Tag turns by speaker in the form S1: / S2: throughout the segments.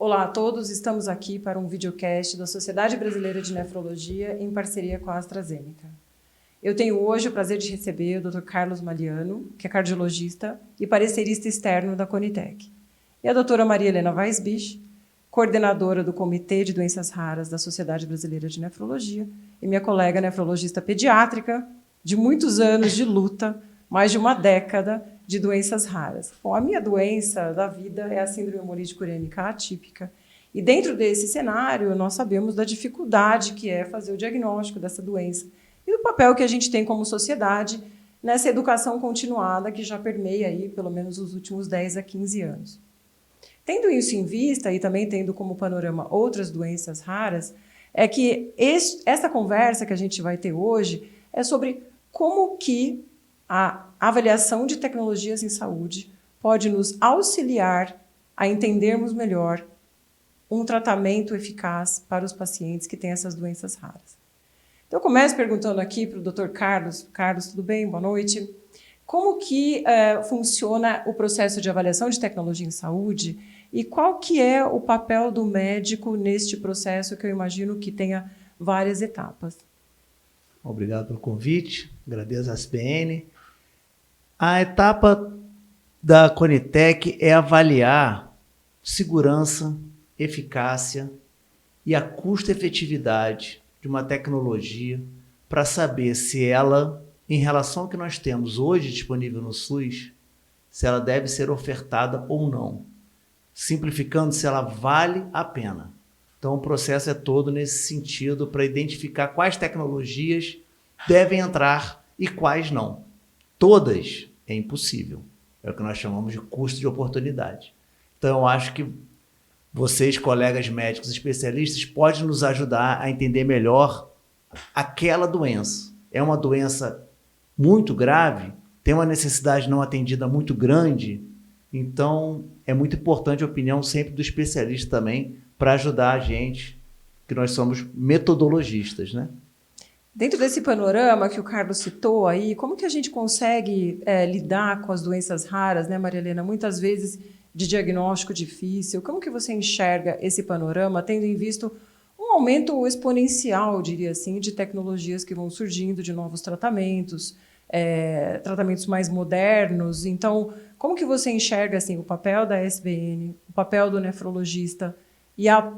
S1: Olá a todos, estamos aqui para um videocast da Sociedade Brasileira de Nefrologia em parceria com a AstraZeneca. Eu tenho hoje o prazer de receber o Dr. Carlos Maliano, que é cardiologista e parecerista externo da Conitec, e a doutora Maria Helena Weisbich, coordenadora do Comitê de Doenças Raras da Sociedade Brasileira de Nefrologia, e minha colega nefrologista pediátrica de muitos anos de luta, mais de uma década, de doenças raras. Bom, a minha doença da vida é a síndrome hemolítica urêmica atípica. E dentro desse cenário, nós sabemos da dificuldade que é fazer o diagnóstico dessa doença e do papel que a gente tem como sociedade nessa educação continuada que já permeia aí pelo menos os últimos 10 a 15 anos. Tendo isso em vista e também tendo como panorama outras doenças raras, é que essa conversa que a gente vai ter hoje é sobre como que a avaliação de tecnologias em saúde pode nos auxiliar a entendermos melhor um tratamento eficaz para os pacientes que têm essas doenças raras. Então, eu começo perguntando aqui para o Dr. Carlos. Carlos, tudo bem? Boa noite. Como que funciona o processo de avaliação de tecnologia em saúde e qual que é o papel do médico neste processo que eu imagino que tenha várias etapas?
S2: Obrigado pelo convite, agradeço a SBN. A etapa da Conitec é avaliar segurança, eficácia e a custo-efetividade de uma tecnologia para saber se ela, em relação ao que nós temos hoje disponível no SUS, se ela deve ser ofertada ou não. Simplificando, se ela vale a pena. Então, o processo é todo nesse sentido para identificar quais tecnologias devem entrar e quais não. Todas é impossível. É o que nós chamamos de custo de oportunidade. Então, eu acho que vocês, colegas médicos especialistas, podem nos ajudar a entender melhor aquela doença. É uma doença muito grave, tem uma necessidade não atendida muito grande, então é muito importante a opinião sempre do especialista também para ajudar a gente, que nós somos metodologistas, né?
S1: Dentro desse panorama que o Carlos citou aí, como que a gente consegue lidar com as doenças raras, né, Maria Helena? Muitas vezes de diagnóstico difícil. Como que você enxerga esse panorama, tendo em vista um aumento exponencial, diria assim, de tecnologias que vão surgindo, de novos tratamentos, tratamentos mais modernos? Então, como que você enxerga assim, o papel da SBN, o papel do nefrologista e a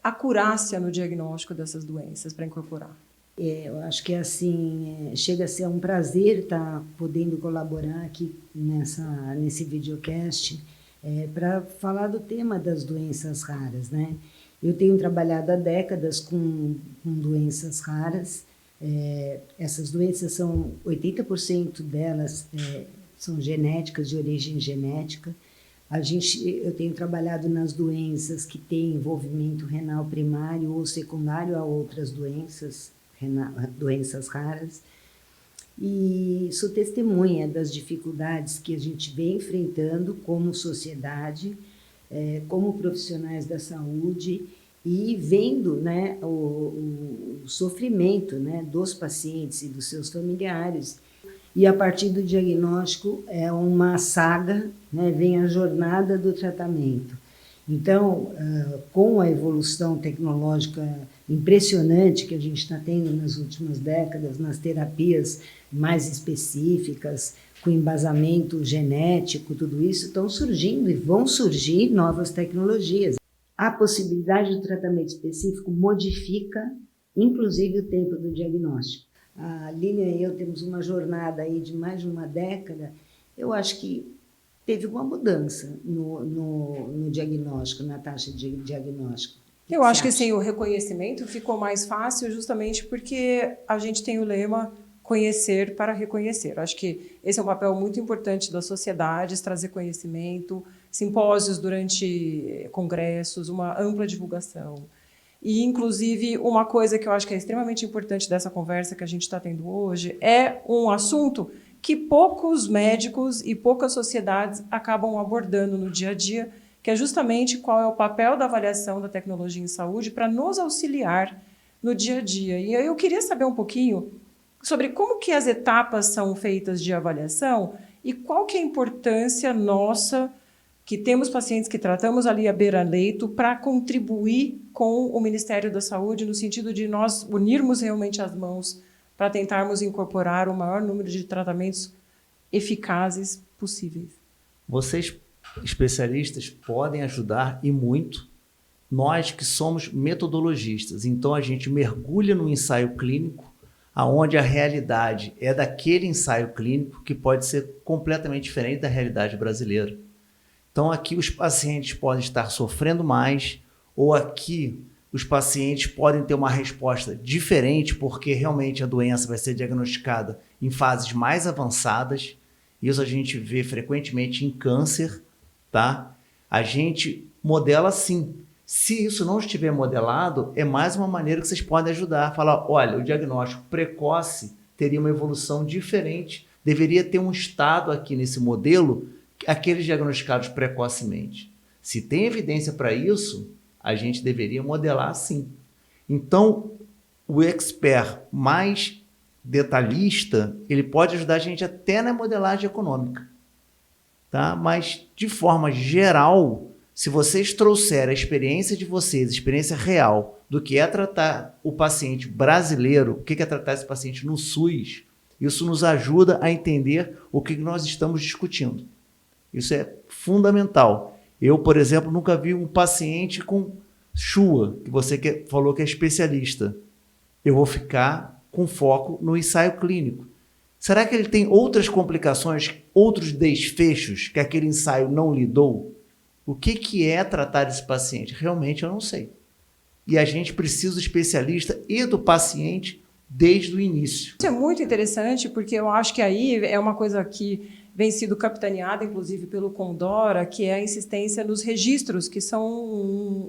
S1: acurácia no diagnóstico dessas doenças para incorporar?
S3: Eu acho que assim, chega a ser um prazer estar podendo colaborar aqui nesse videocast para falar do tema das doenças raras, né? Eu tenho trabalhado há décadas com doenças raras. Essas doenças são 80% delas são genéticas, de origem genética. Eu tenho trabalhado nas doenças que têm envolvimento renal primário ou secundário a outras doenças raras, e sou testemunha das dificuldades que a gente vem enfrentando como sociedade, como profissionais da saúde, e vendo, né, o sofrimento, né, dos pacientes e dos seus familiares. E a partir do diagnóstico é uma saga, né, vem a jornada do tratamento. Então, com a evolução tecnológica impressionante que a gente está tendo nas últimas décadas, nas terapias mais específicas, com embasamento genético, tudo isso, estão surgindo e vão surgir novas tecnologias. A possibilidade do tratamento específico modifica, inclusive, o tempo do diagnóstico. A Lilian e eu temos uma jornada aí de mais de uma década. Eu acho que teve uma mudança no diagnóstico, na taxa de diagnóstico.
S1: Eu acho que sim, o reconhecimento ficou mais fácil justamente porque a gente tem o lema conhecer para reconhecer. Eu acho que esse é um papel muito importante das sociedades, trazer conhecimento, simpósios durante congressos, uma ampla divulgação. E, inclusive, uma coisa que eu acho que é extremamente importante dessa conversa que a gente está tendo hoje é um assunto que poucos médicos e poucas sociedades acabam abordando no dia a dia, que é justamente qual é o papel da avaliação da tecnologia em saúde para nos auxiliar no dia a dia. E eu queria saber um pouquinho sobre como que as etapas são feitas de avaliação e qual que é a importância nossa que temos pacientes que tratamos ali à beira-leito para contribuir com o Ministério da Saúde no sentido de nós unirmos realmente as mãos para tentarmos incorporar o maior número de tratamentos eficazes possíveis.
S2: Vocês, especialistas, podem ajudar e muito. Nós que somos metodologistas, então a gente mergulha no ensaio clínico, aonde a realidade é daquele ensaio clínico que pode ser completamente diferente da realidade brasileira. Então aqui os pacientes podem estar sofrendo mais, ou aqui os pacientes podem ter uma resposta diferente, porque realmente a doença vai ser diagnosticada em fases mais avançadas. Isso a gente vê frequentemente em câncer, tá? A gente modela sim. Se isso não estiver modelado, é mais uma maneira que vocês podem ajudar. Falar, olha, o diagnóstico precoce teria uma evolução diferente. Deveria ter um estado aqui nesse modelo, aqueles diagnosticados precocemente. Se tem evidência para isso, a gente deveria modelar sim. Então, o expert mais detalhista, ele pode ajudar a gente até na modelagem econômica, tá? Mas, de forma geral, se vocês trouxerem a experiência de vocês, a experiência real do que é tratar o paciente brasileiro, o que é tratar esse paciente no SUS, isso nos ajuda a entender o que nós estamos discutindo. Isso é fundamental. Eu, por exemplo, nunca vi um paciente com CHUA, que você falou que é especialista. Eu vou ficar com foco no ensaio clínico. Será que ele tem outras complicações, outros desfechos que aquele ensaio não lidou? O que é tratar esse paciente? Realmente eu não sei. E a gente precisa do especialista e do paciente desde o início.
S1: Isso é muito interessante, porque eu acho que aí é uma coisa que vem sido capitaneada, inclusive, pelo Condora, que é a insistência nos registros, que são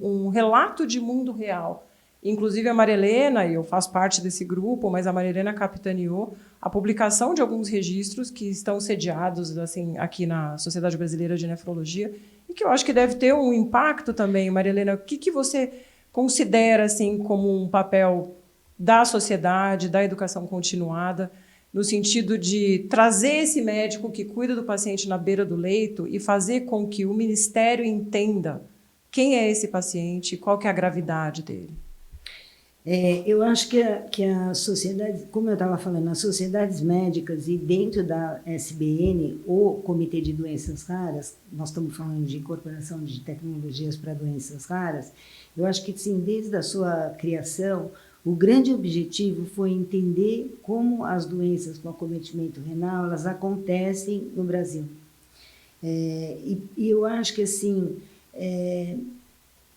S1: um relato de mundo real. Inclusive, a Maria Helena, e eu faço parte desse grupo, mas a Maria Helena capitaneou a publicação de alguns registros que estão sediados assim, aqui na Sociedade Brasileira de Nefrologia, e que eu acho que deve ter um impacto também. Maria Helena, o que você considera assim, como um papel da sociedade, da educação continuada, no sentido de trazer esse médico que cuida do paciente na beira do leito e fazer com que o Ministério entenda quem é esse paciente e qual que é a gravidade dele?
S3: Eu acho que a sociedade, como eu estava falando, as sociedades médicas e dentro da SBN, o Comitê de Doenças Raras, nós estamos falando de incorporação de tecnologias para doenças raras, eu acho que, sim, desde a sua criação, o grande objetivo foi entender como as doenças com acometimento renal elas acontecem no Brasil. E eu acho que, assim,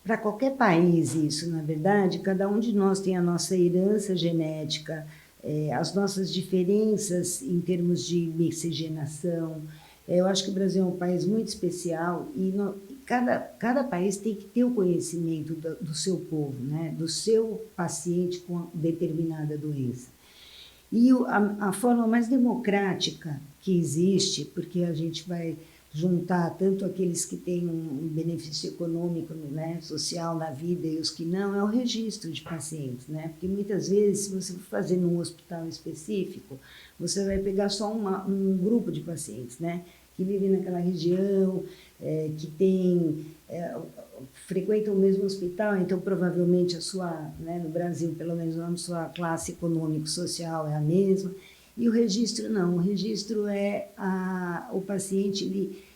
S3: para qualquer país isso, na verdade, cada um de nós tem a nossa herança genética, as nossas diferenças em termos de miscigenação. Eu acho que o Brasil é um país muito especial e cada país tem que ter o conhecimento do seu povo, né? Do seu paciente com determinada doença. E a forma mais democrática que existe, porque a gente vai juntar tanto aqueles que têm um benefício econômico, né, social na vida e os que não, é o registro de pacientes, né? Porque muitas vezes, se você for fazer num hospital específico, você vai pegar só um grupo de pacientes, né, que vivem naquela região, que frequentam o mesmo hospital, então provavelmente né, no Brasil, pelo menos a sua classe econômico-social é a mesma. E o registro não, o registro o paciente,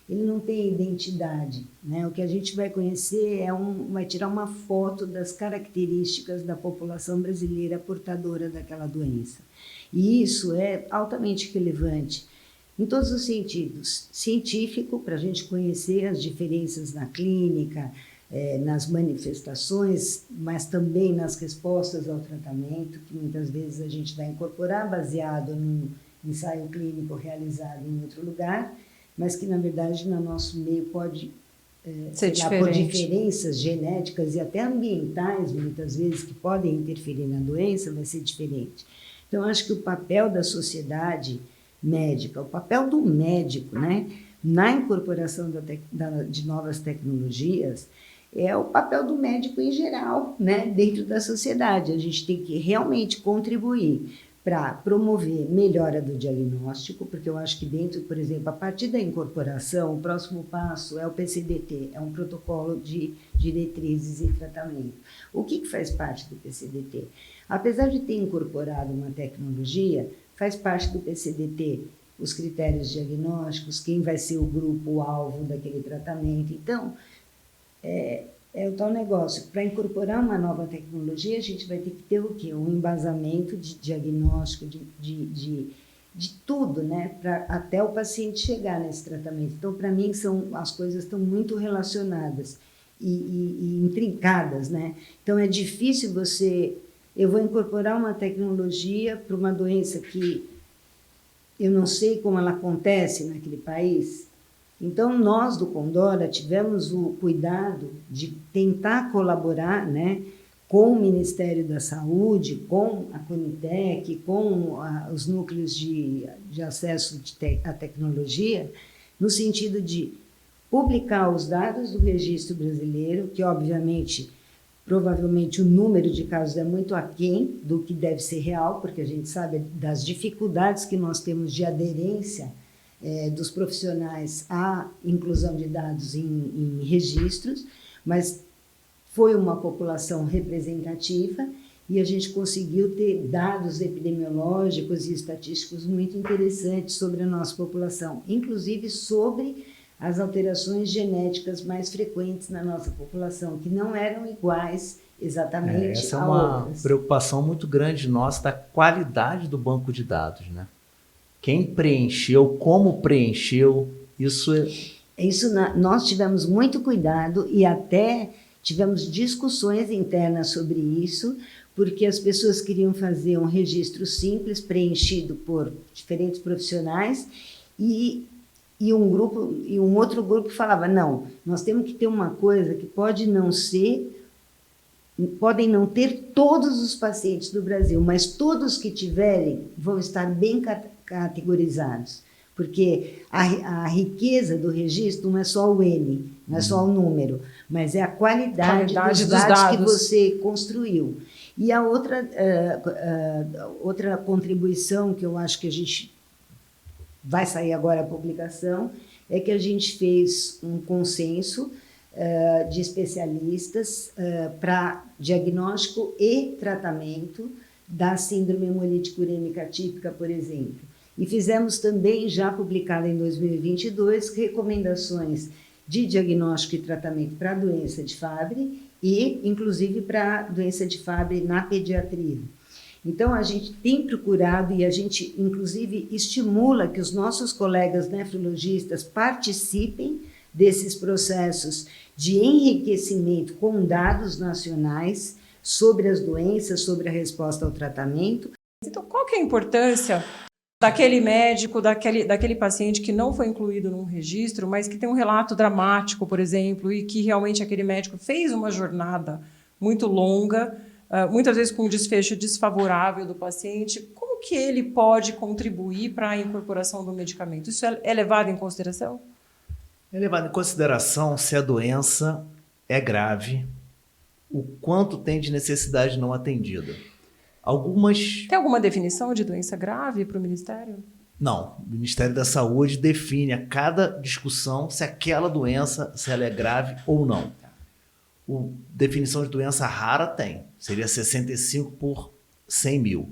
S3: ele não tem identidade, né? O que a gente vai conhecer vai tirar uma foto das características da população brasileira portadora daquela doença. E isso é altamente relevante em todos os sentidos. Científico, para a gente conhecer as diferenças na clínica, nas manifestações, mas também nas respostas ao tratamento, que muitas vezes a gente vai incorporar baseado num ensaio clínico realizado em outro lugar, mas que, na verdade, no nosso meio pode ser por diferenças genéticas e até ambientais, muitas vezes, que podem interferir na doença, vai ser diferente. Então, acho que o papel da sociedade médica, o papel do médico, né, na incorporação de novas tecnologias, é o papel do médico em geral, né, dentro da sociedade. A gente tem que realmente contribuir para promover melhora do diagnóstico, porque eu acho que dentro, por exemplo, a partir da incorporação, o próximo passo é o PCDT, é um protocolo de diretrizes e tratamento. O que faz parte do PCDT? Apesar de ter incorporado uma tecnologia, faz parte do PCDT os critérios diagnósticos, quem vai ser o grupo-alvo daquele tratamento. Então, é o tal negócio. Para incorporar uma nova tecnologia, a gente vai ter que ter o quê? Um embasamento de diagnóstico, de tudo, né? Até o paciente chegar nesse tratamento. Então, para mim, as coisas estão muito relacionadas e intrincadas, né? Então, é difícil eu vou incorporar uma tecnologia para uma doença que eu não sei como ela acontece naquele país. Então, nós do Condora tivemos o cuidado de tentar colaborar, né, com o Ministério da Saúde, com a Conitec, com os núcleos de acesso à tecnologia, no sentido de publicar os dados do registro brasileiro, que, obviamente, provavelmente o número de casos é muito aquém do que deve ser real, porque a gente sabe das dificuldades que nós temos de aderência dos profissionais à inclusão de dados em registros, mas foi uma população representativa e a gente conseguiu ter dados epidemiológicos e estatísticos muito interessantes sobre a nossa população, inclusive sobre as alterações genéticas mais frequentes na nossa população, que não eram iguais exatamente
S2: essa é
S3: a
S2: uma
S3: outras.
S2: preocupação muito grande nossa da qualidade do banco de dados, né? Quem preencheu, como preencheu, isso
S3: nós tivemos muito cuidado e até tivemos discussões internas sobre isso, porque as pessoas queriam fazer um registro simples, preenchido por diferentes profissionais, e um outro grupo falava, não, nós temos que ter uma coisa que podem não ter todos os pacientes do Brasil, mas todos que tiverem vão estar bem categorizados, porque a riqueza do registro não é só o N, não é só o número, mas é a qualidade dos dados que você construiu. E a outra contribuição que eu acho que a gente vai sair agora a publicação, é que a gente fez um consenso de especialistas para diagnóstico e tratamento da síndrome hemolítica urêmica atípica, por exemplo. E fizemos também, já publicado em 2022, recomendações de diagnóstico e tratamento para a doença de Fabry e, inclusive, para a doença de Fabry na pediatria. Então, a gente tem procurado e a gente, inclusive, estimula que os nossos colegas nefrologistas participem desses processos de enriquecimento com dados nacionais sobre as doenças, sobre a resposta ao tratamento.
S1: Então, qual que é a importância daquele médico, daquele paciente que não foi incluído num registro, mas que tem um relato dramático, por exemplo, e que realmente aquele médico fez uma jornada muito longa, muitas vezes com um desfecho desfavorável do paciente, como que ele pode contribuir para a incorporação do medicamento? Isso é levado em consideração?
S2: é levado em consideração se a doença é grave, o quanto tem de necessidade não atendida.
S1: Tem alguma definição de doença grave para o Ministério?
S2: Não, o Ministério da Saúde define a cada discussão se aquela doença, se ela é grave ou não. Definição de doença rara tem, seria 65 por 100 mil.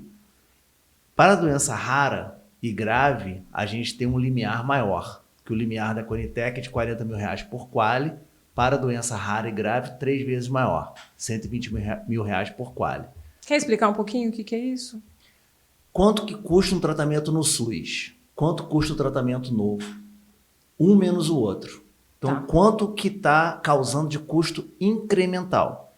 S2: Para a doença rara e grave, a gente tem um limiar maior, que o limiar da Conitec é de R$40 mil por quali, para a doença rara e grave, 3 vezes maior, R$120 mil por quali.
S1: Quer explicar um pouquinho o que é isso?
S2: Quanto que custa um tratamento no SUS? Quanto custa o tratamento novo? Um menos o outro. Então, quanto que está causando de custo incremental?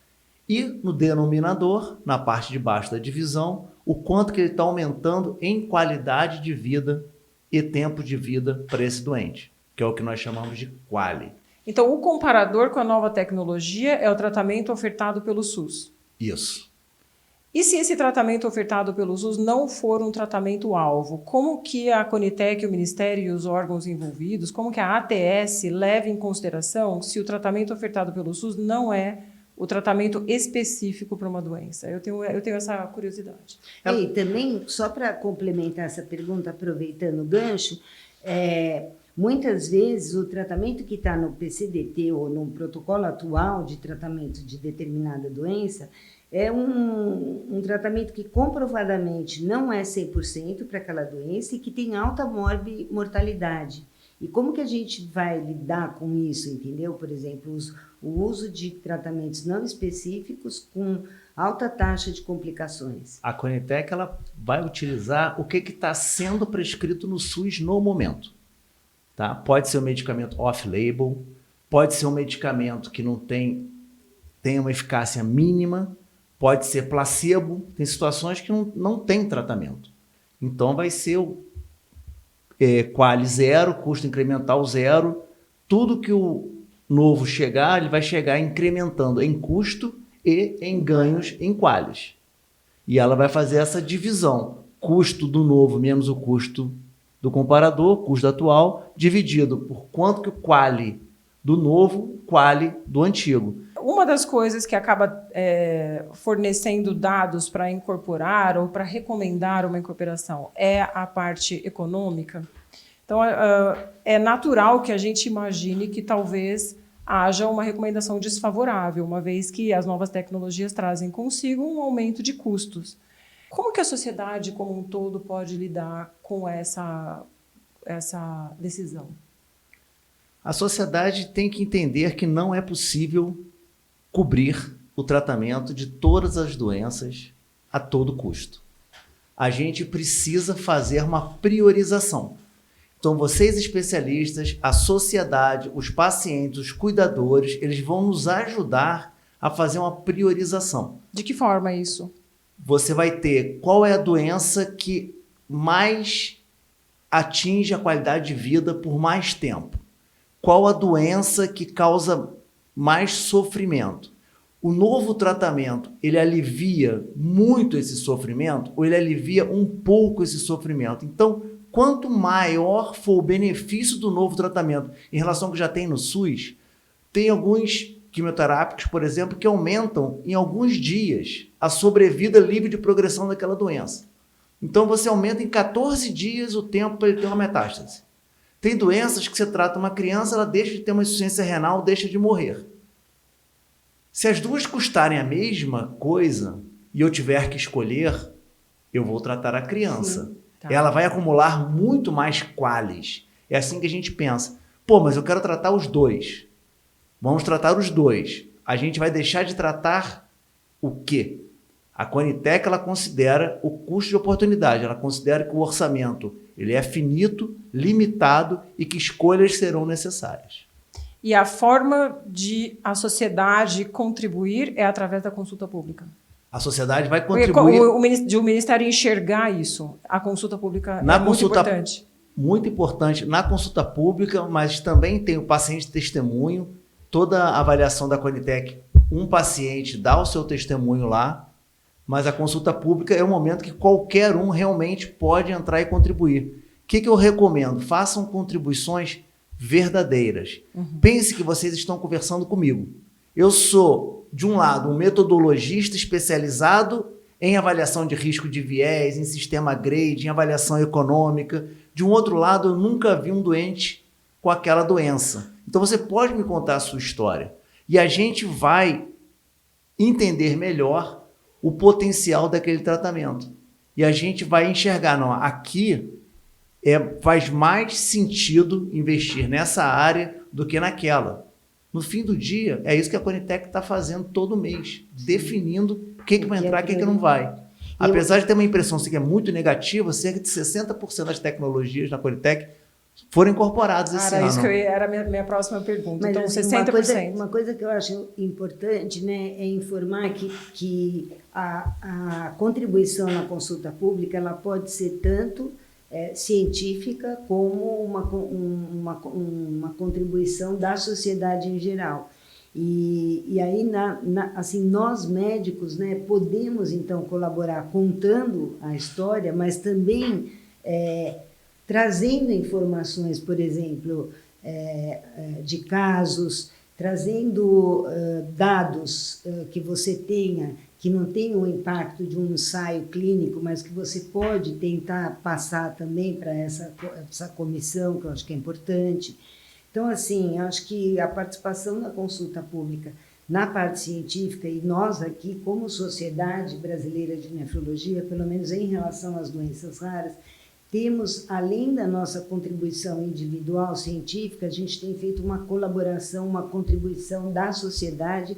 S2: E no denominador, na parte de baixo da divisão, o quanto que ele está aumentando em qualidade de vida e tempo de vida para esse doente, que é o que nós chamamos de quali.
S1: Então, o comparador com a nova tecnologia é o tratamento ofertado pelo SUS?
S2: Isso.
S1: E se esse tratamento ofertado pelo SUS não for um tratamento-alvo, como que a Conitec, o Ministério e os órgãos envolvidos, como que a ATS leva em consideração se o tratamento ofertado pelo SUS não é o tratamento específico para uma doença? Eu tenho essa curiosidade.
S3: E também, só para complementar essa pergunta, aproveitando o gancho, muitas vezes o tratamento que está no PCDT ou no protocolo atual de tratamento de determinada doença é um tratamento que comprovadamente não é 100% para aquela doença e que tem alta mortalidade. E como que a gente vai lidar com isso, entendeu? Por exemplo, o uso de tratamentos não específicos com alta taxa de complicações.
S2: A Conitec ela vai utilizar o que está sendo prescrito no SUS no momento. Tá? Pode ser um medicamento off-label, pode ser um medicamento que não tem uma eficácia mínima, pode ser placebo, tem situações que não tem tratamento. Então vai ser o quali zero, custo incremental zero, tudo que o novo chegar, ele vai chegar incrementando em custo e em ganhos em qualis. E ela vai fazer essa divisão, custo do novo menos o custo do comparador, custo atual, dividido por quanto que o quali do novo, quali do antigo.
S1: Uma das coisas que acaba fornecendo dados para incorporar ou para recomendar uma incorporação é a parte econômica. Então, é natural que a gente imagine que talvez haja uma recomendação desfavorável, uma vez que as novas tecnologias trazem consigo um aumento de custos. Como que a sociedade como um todo pode lidar com essa decisão?
S2: A sociedade tem que entender que não é possível cobrir o tratamento de todas as doenças a todo custo. A gente precisa fazer uma priorização. Então, vocês especialistas, a sociedade, os pacientes, os cuidadores, eles vão nos ajudar a fazer uma priorização.
S1: De que forma isso?
S2: Você vai ter qual é a doença que mais atinge a qualidade de vida por mais tempo. Qual a doença que causa mais sofrimento? O novo tratamento, ele alivia muito esse sofrimento ou ele alivia um pouco esse sofrimento? Então, quanto maior for o benefício do novo tratamento em relação ao que já tem no SUS, tem alguns quimioterápicos, por exemplo, que aumentam em alguns dias a sobrevida livre de progressão daquela doença. Então, você aumenta em 14 dias o tempo para ele ter uma metástase. Tem doenças que você trata uma criança, ela deixa de ter uma insuficiência renal, deixa de morrer. Se as duas custarem a mesma coisa e eu tiver que escolher, eu vou tratar a criança.
S1: Sim, tá.
S2: Ela vai acumular muito mais qualis. É assim que a gente pensa. Pô, mas eu quero tratar os dois. Vamos tratar os dois. A gente vai deixar de tratar o quê? A Conitec, ela considera o custo de oportunidade. Ela considera que o orçamento ele é finito, limitado e que escolhas serão necessárias.
S1: E a forma de a sociedade contribuir é através da consulta pública.
S2: A sociedade vai contribuir...
S1: O Ministério enxergar isso, a consulta pública
S2: na
S1: é muito
S2: consulta,
S1: importante.
S2: Muito importante na consulta pública, mas também tem o paciente testemunho. Toda a avaliação da Conitec, um paciente dá o seu testemunho lá, mas a consulta pública é o momento que qualquer um realmente pode entrar e contribuir. O que eu recomendo? Façam contribuições verdadeiras. Pense que vocês estão conversando comigo. Eu sou, de um lado, um metodologista especializado em avaliação de risco de viés, em sistema grade, em avaliação econômica. De um outro lado, eu nunca vi um doente com aquela doença. Então, você pode me contar a sua história. E a gente vai entender melhor o potencial daquele tratamento. E a gente vai enxergar, não, aqui faz mais sentido investir nessa área do que naquela. No fim do dia, é isso que a Conitec está fazendo todo mês, definindo o que vai entrar e o que não vai. Apesar de ter uma impressão assim, que é muito negativa, cerca de 60% das tecnologias na Conitec foram incorporadas esse ano.
S1: Isso que era a minha próxima pergunta.
S3: Mas,
S1: então,
S3: assim,
S1: 60%.
S3: Uma coisa que eu acho importante, né, é informar que a contribuição na consulta pública ela pode ser tanto científica como uma contribuição da sociedade em geral. E aí, assim, nós médicos, né, podemos, então, colaborar contando a história, mas também trazendo informações, por exemplo, de casos, trazendo dados que você tenha, que não tenham o impacto de um ensaio clínico, mas que você pode tentar passar também para essa comissão, que eu acho que é importante. Então, assim, eu acho que a participação na consulta pública na parte científica, e nós aqui, como Sociedade Brasileira de Nefrologia, pelo menos em relação às doenças raras, temos, além da nossa contribuição individual científica, a gente tem feito uma colaboração, uma contribuição da sociedade.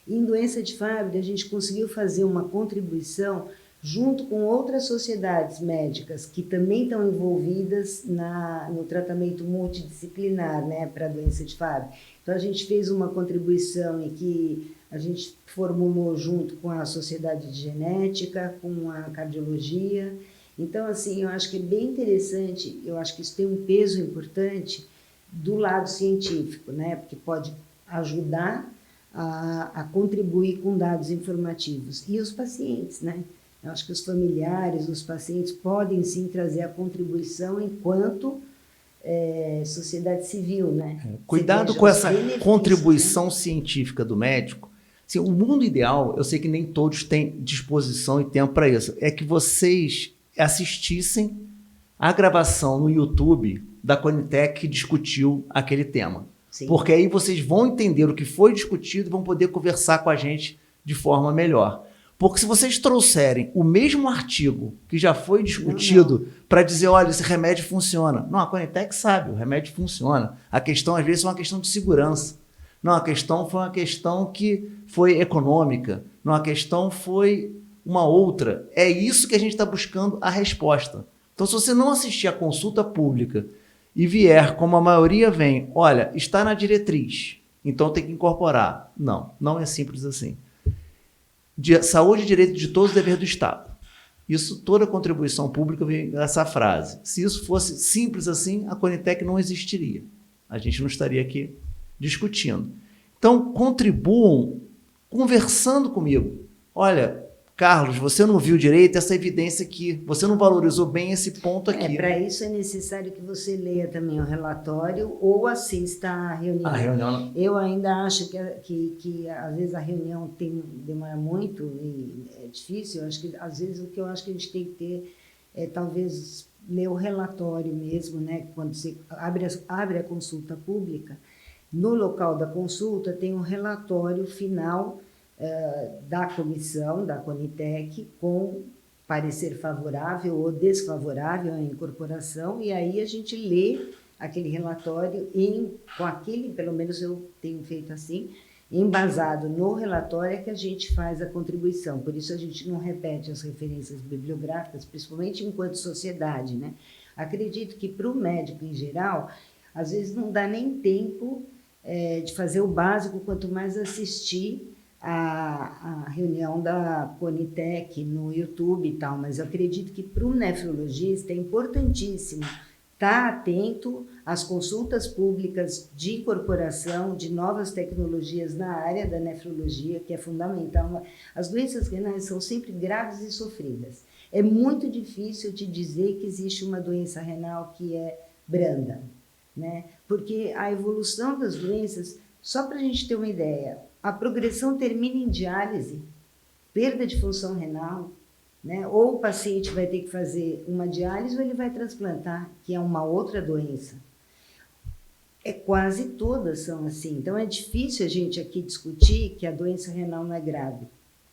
S3: Em doença de Fabry, a gente conseguiu fazer uma contribuição junto com outras sociedades médicas que também estão envolvidas no tratamento multidisciplinar, né, para a doença de Fabry. Então, a gente fez uma contribuição em que a gente formulou junto com a Sociedade de Genética, com a Cardiologia. Então, assim, eu acho que é bem interessante, eu acho que isso tem um peso importante do lado científico, né, porque pode ajudar a contribuir com dados informativos. E os pacientes, né? Eu acho que os familiares, os pacientes podem sim trazer a contribuição enquanto sociedade civil, né?
S2: Cuidado com essa contribuição, né, científica do médico. Assim, o mundo ideal, eu sei que nem todos têm disposição e tempo para isso, é que vocês assistissem a gravação no YouTube da Conitec que discutiu aquele tema. Sim. Porque aí vocês vão entender o que foi discutido e vão poder conversar com a gente de forma melhor. Porque se vocês trouxerem o mesmo artigo que já foi discutido para dizer, olha, esse remédio funciona. Não, a Conitec sabe, o remédio funciona. A questão, às vezes, é uma questão de segurança. Não, a questão foi uma questão que foi econômica. Não, a questão foi uma outra. É isso que a gente está buscando a resposta. Então, se você não assistir a consulta pública e vier, como a maioria vem, olha, está na diretriz, então tem que incorporar. Não, não é simples assim. Saúde e direito de todos, dever do Estado. Isso, toda contribuição pública vem nessa frase. Se isso fosse simples assim, a Conitec não existiria. A gente não estaria aqui discutindo. Então, contribuam conversando comigo. Olha, Carlos, você não viu direito essa evidência aqui, você não valorizou bem esse ponto aqui.
S3: Para isso é necessário que você leia também o relatório ou assista à reunião. A reunião. Eu ainda acho que às vezes a reunião demora muito e é difícil. Eu acho que às vezes o que eu acho que a gente tem que ter é talvez ler o relatório mesmo, né? Quando você abre a consulta pública, no local da consulta tem um relatório final da comissão, da Conitec, com parecer favorável ou desfavorável à incorporação, e aí a gente lê aquele relatório com aquele, pelo menos eu tenho feito assim, embasado no relatório é que a gente faz a contribuição. Por isso a gente não repete as referências bibliográficas, principalmente enquanto sociedade, né? Acredito que para o médico em geral, às vezes não dá nem tempo de fazer o básico, quanto mais assistir a reunião da Conitec no YouTube e tal, mas eu acredito que para o nefrologista é importantíssimo estar atento às consultas públicas de incorporação de novas tecnologias na área da nefrologia, que é fundamental. As doenças renais são sempre graves e sofridas. É muito difícil te dizer que existe uma doença renal que é branda, né? Porque a evolução das doenças, só para a gente ter uma ideia, a progressão termina em diálise, perda de função renal, né? Ou o paciente vai ter que fazer uma diálise ou ele vai transplantar, que é uma outra doença. Quase todas são assim. Então, é difícil a gente aqui discutir que a doença renal não é grave.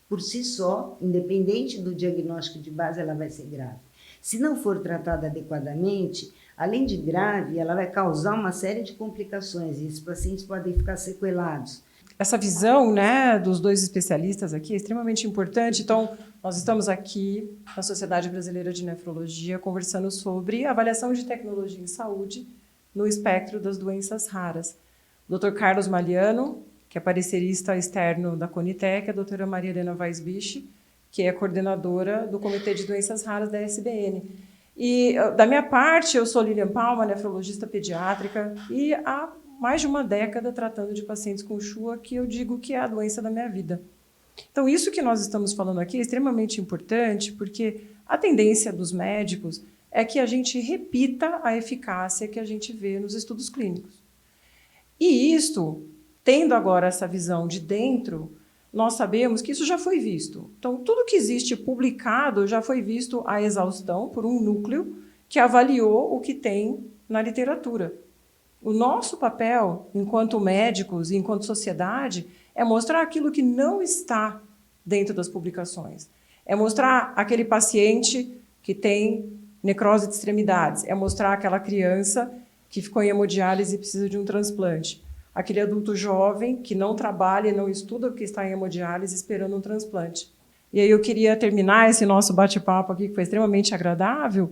S3: Por si só, independente do diagnóstico de base, ela vai ser grave. Se não for tratada adequadamente, além de grave, ela vai causar uma série de complicações e esses pacientes podem ficar sequelados.
S1: Essa visão, né, dos dois especialistas aqui é extremamente importante. Então, nós estamos aqui na Sociedade Brasileira de Nefrologia conversando sobre avaliação de tecnologia em saúde no espectro das doenças raras. O Dr. Carlos Maliano, que é parecerista externo da Conitec, a doutora Maria Helena Weisbich, que é coordenadora do Comitê de Doenças Raras da SBN. E, da minha parte, eu sou Lilian Palma, nefrologista pediátrica, e há mais de uma década tratando de pacientes com Shua, que eu digo que é a doença da minha vida. Então, isso que nós estamos falando aqui é extremamente importante, porque a tendência dos médicos é que a gente repita a eficácia que a gente vê nos estudos clínicos. E isto tendo agora essa visão de dentro, nós sabemos que isso já foi visto. Então, tudo que existe publicado já foi visto à exaustão por um núcleo que avaliou o que tem na literatura. O nosso papel, enquanto médicos e enquanto sociedade, é mostrar aquilo que não está dentro das publicações. É mostrar aquele paciente que tem necrose de extremidades, é mostrar aquela criança que ficou em hemodiálise e precisa de um transplante. Aquele adulto jovem que não trabalha e não estuda porque está em hemodiálise esperando um transplante. E aí eu queria terminar esse nosso bate-papo aqui, que foi extremamente agradável,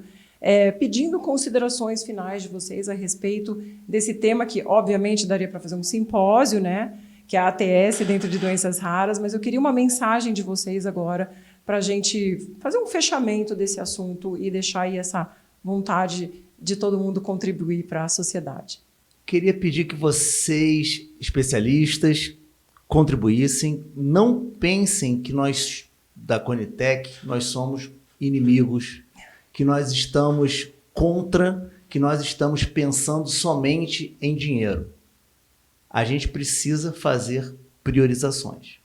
S1: pedindo considerações finais de vocês a respeito desse tema que, obviamente, daria para fazer um simpósio, né, que é a ATS dentro de doenças raras, mas eu queria uma mensagem de vocês agora para a gente fazer um fechamento desse assunto e deixar aí essa vontade de todo mundo contribuir para a sociedade.
S2: Queria pedir que vocês, especialistas, contribuíssem. Não pensem que nós, da Conitec, nós somos inimigos, que nós estamos contra, que nós estamos pensando somente em dinheiro. A gente precisa fazer priorizações.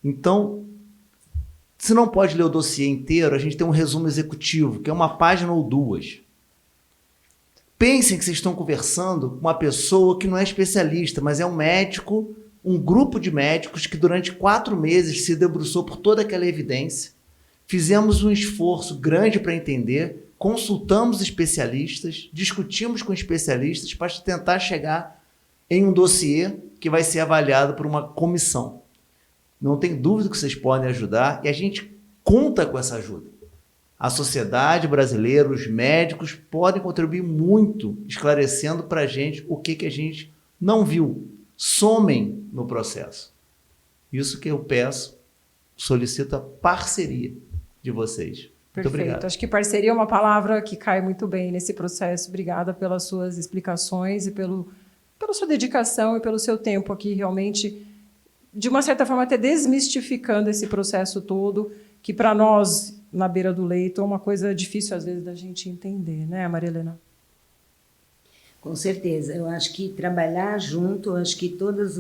S2: Então, se não pode ler o dossiê inteiro, a gente tem um resumo executivo, que é uma página ou duas. Pensem que vocês estão conversando com uma pessoa que não é especialista, mas é um médico, um grupo de médicos que durante 4 meses se debruçou por toda aquela evidência. Fizemos um esforço grande para entender, consultamos especialistas, discutimos com especialistas para tentar chegar em um dossiê que vai ser avaliado por uma comissão. Não tem dúvida que vocês podem ajudar e a gente conta com essa ajuda. A sociedade brasileira, os médicos podem contribuir muito esclarecendo para a gente o que a gente não viu. Somem no processo. Isso que eu peço, solicito a parceria de vocês. Muito
S1: Perfeito.
S2: obrigado.
S1: Acho que parceria é uma palavra que cai muito bem nesse processo. Obrigada pelas suas explicações e pela sua dedicação e pelo seu tempo aqui, realmente, de uma certa forma, até desmistificando esse processo todo, que para nós, na beira do leito, é uma coisa difícil, às vezes, da gente entender, né, Maria Helena?
S3: Com certeza. Eu acho que trabalhar junto, eu acho que todos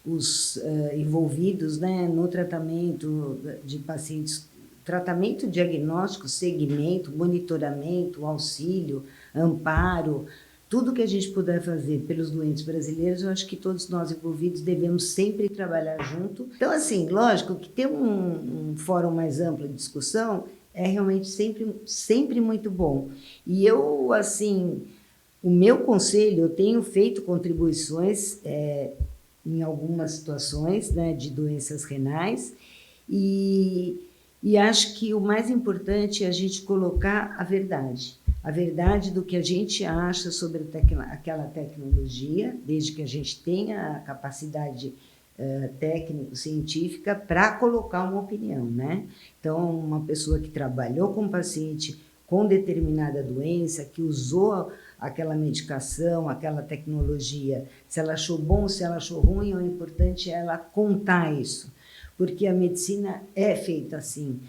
S3: os envolvidos, né, no tratamento de pacientes, tratamento diagnóstico, segmento, monitoramento, auxílio, amparo, tudo que a gente puder fazer pelos doentes brasileiros, eu acho que todos nós envolvidos devemos sempre trabalhar junto. Então, assim, lógico que ter um fórum mais amplo de discussão é realmente sempre muito bom. E eu, assim, o meu conselho, eu tenho feito contribuições em algumas situações, né, de doenças renais e acho que o mais importante é a gente colocar a verdade do que a gente acha sobre aquela tecnologia, desde que a gente tenha a capacidade técnico-científica para colocar uma opinião, né? Então, uma pessoa que trabalhou com paciente com determinada doença, que usou aquela medicação, aquela tecnologia, se ela achou bom, se ela achou ruim, o importante é ela contar isso, porque a medicina é feita assim.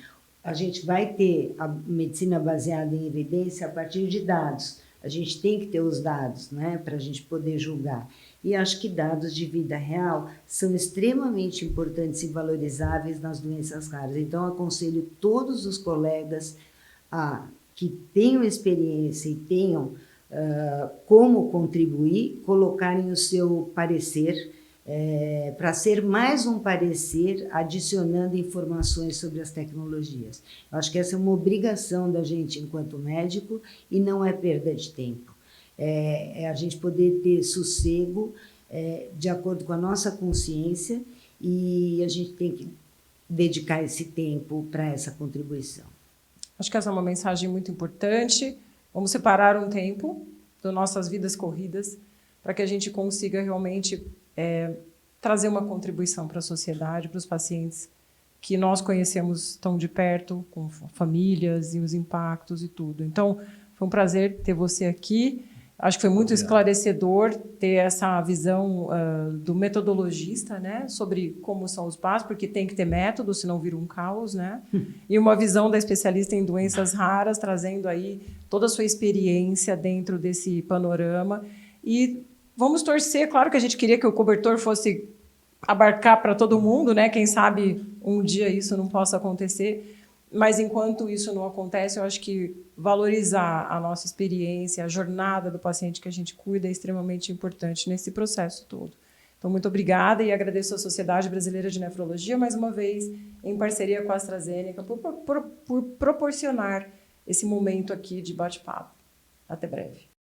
S3: A gente vai ter a medicina baseada em evidência a partir de dados. A gente tem que ter os dados, né, para a gente poder julgar. E acho que dados de vida real são extremamente importantes e valorizáveis nas doenças raras. Então, aconselho todos os colegas que tenham experiência e tenham como contribuir, colocarem o seu parecer, para ser mais um parecer, adicionando informações sobre as tecnologias. Eu acho que essa é uma obrigação da gente enquanto médico e não é perda de tempo. É a gente poder ter sossego de acordo com a nossa consciência e a gente tem que dedicar esse tempo para essa contribuição.
S1: Acho que essa é uma mensagem muito importante. Vamos separar um tempo das nossas vidas corridas para que a gente consiga realmente trazer uma contribuição para a sociedade, para os pacientes que nós conhecemos tão de perto, com famílias e os impactos e tudo. Então, foi um prazer ter você aqui. Acho que foi muito esclarecedor ter essa visão do metodologista, né, sobre como são os passos, porque tem que ter método, senão vira um caos, né? E uma visão da especialista em doenças raras, trazendo aí toda a sua experiência dentro desse panorama e vamos torcer. Claro que a gente queria que o cobertor fosse abarcar para todo mundo, né? Quem sabe um dia isso não possa acontecer. Mas enquanto isso não acontece, eu acho que valorizar a nossa experiência, a jornada do paciente que a gente cuida é extremamente importante nesse processo todo. Então, muito obrigada e agradeço à Sociedade Brasileira de Nefrologia, mais uma vez, em parceria com a AstraZeneca, por proporcionar esse momento aqui de bate-papo. Até breve.